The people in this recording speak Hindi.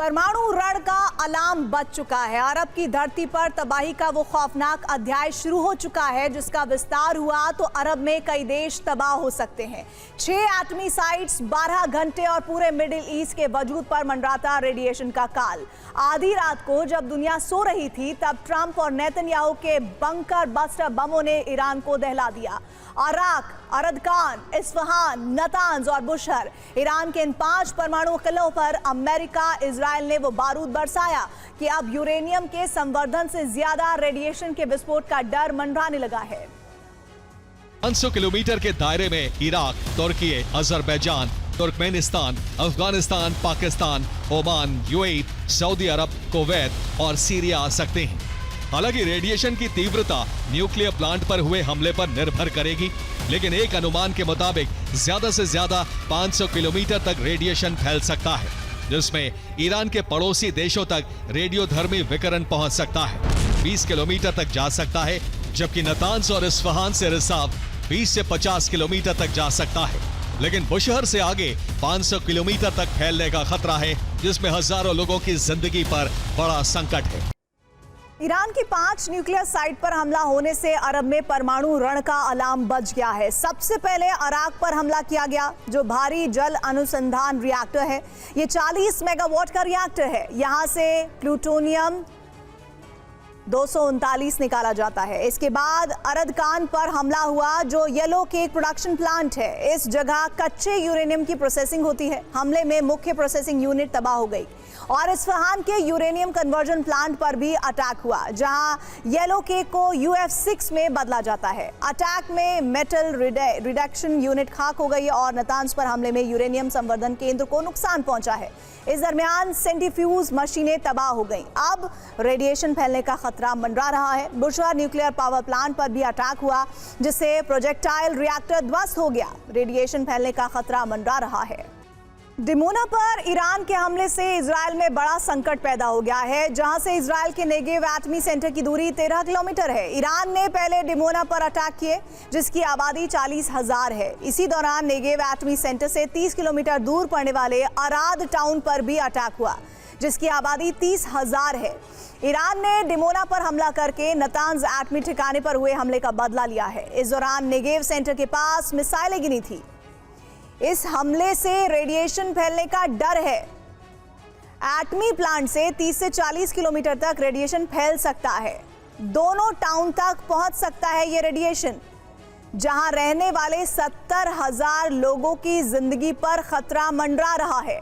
परमाणु रण का अलार्म बज चुका है। अरब की धरती पर तबाही का वो खौफनाक अध्याय शुरू हो चुका है जिसका विस्तार हुआ तो अरब में कई देश तबाह हो सकते हैं। 6 एटमी साइट्स, 12 घंटे और पूरे मिडिल ईस्ट के वजूद पर मंडराता रेडिएशन का काल। आधी रात को जब दुनिया सो रही थी तब ट्रंप और नेतन्याहू के बंकर बस्टर बमों ने ईरान को दहला दिया। अराक, अरदकान, इस्फहान, नतांज और बुशहर, ईरान के इन 5 परमाणु किलों पर अमेरिका, इजराइल ने वो बारूद बरसाया कि अब यूरेनियम के संवर्धन से ज्यादा रेडिएशन के विस्फोट का डर मंडराने लगा है। 500 किलोमीटर के दायरे में इराक, तुर्की, Azerbaijan, Turkmenistan, Afghanistan, Pakistan, Oman, UAE, Saudi अरब, कुवैत और सीरिया आ सकते हैं। हालांकि रेडिएशन की तीव्रता न्यूक्लियर प्लांट पर हुए हमले पर निर्भर करेगी, लेकिन एक अनुमान के मुताबिक ज्यादा से ज्यादा 500 किलोमीटर तक रेडिएशन फैल सकता है, जिसमें ईरान के पड़ोसी देशों तक रेडियोधर्मी विकिरण पहुंच सकता है। 20 किलोमीटर तक जा सकता है, जबकि नतांज और इस्फहान से रिसाव 20 से 50 किलोमीटर तक जा सकता है। लेकिन बुशहर से आगे 500 किलोमीटर तक फैलने का खतरा है, जिसमें हजारों लोगों की जिंदगी पर बड़ा संकट है। ईरान की 5 न्यूक्लियर साइट पर हमला होने से अरब में परमाणु रण का अलार्म बज गया है। सबसे पहले अराक पर हमला किया गया, जो भारी जल अनुसंधान रिएक्टर है। ये 40 मेगावाट का रिएक्टर है। यहां से प्लूटोनियम 239 निकाला जाता है। इसके बाद अरदकान पर हमला हुआ, जो येलो केक प्रोडक्शन प्लांट है। इस जगह कच्चे यूरेनियम की प्रोसेसिंग होती है। हमले में मुख्य प्रोसेसिंग यूनिट तबाह हो गई। और इस्फहान के यूरेनियम कन्वर्जन प्लांट पर भी अटैक हुआ, जहां येलो केक को UF6 में बदला जाता है। अटैक में मेटल रिडक्शन यूनिट खाक हो गई और नतांज पर हमले में यूरेनियम संवर्धन केंद्र को नुकसान पहुंचा है। इस दरमियान सेंट्रीफ्यूज मशीनें तबाह हो गई। अब रेडिएशन फैलने का खतरा मंडरा रहा है। बुशहर न्यूक्लियर पावर प्लांट पर भी अटैक हुआ, जिससे प्रोजेक्टाइल रिएक्टर ध्वस्त हो गया। रेडिएशन फैलने का खतरा मंडरा रहा है। डिमोना पर ईरान के हमले से इजराइल में बड़ा संकट पैदा हो गया है, जहां से इजराइल के नेगेव एटमी सेंटर की दूरी 13 किलोमीटर है। ईरान ने पहले डिमोना पर अटैक किए, जिसकी आबादी 40,000 है। इसी दौरान नेगेव एटमी सेंटर से 30 किलोमीटर दूर पड़ने वाले अराद टाउन पर भी अटैक हुआ, जिसकी आबादी 30,000 है। ईरान ने डिमोना पर हमला करके नतांज एटमी ठिकाने पर हुए हमले का बदला लिया है। इस दौरान नेगेव सेंटर के पास मिसाइलें गिनी थी। इस हमले से रेडिएशन फैलने का डर है। एटमी प्लांट से 30 से 40 किलोमीटर तक रेडिएशन फैल सकता है। दोनों टाउन तक पहुंच सकता है ये रेडिएशन, जहां रहने वाले 70,000 लोगों की जिंदगी पर खतरा मंडरा रहा है।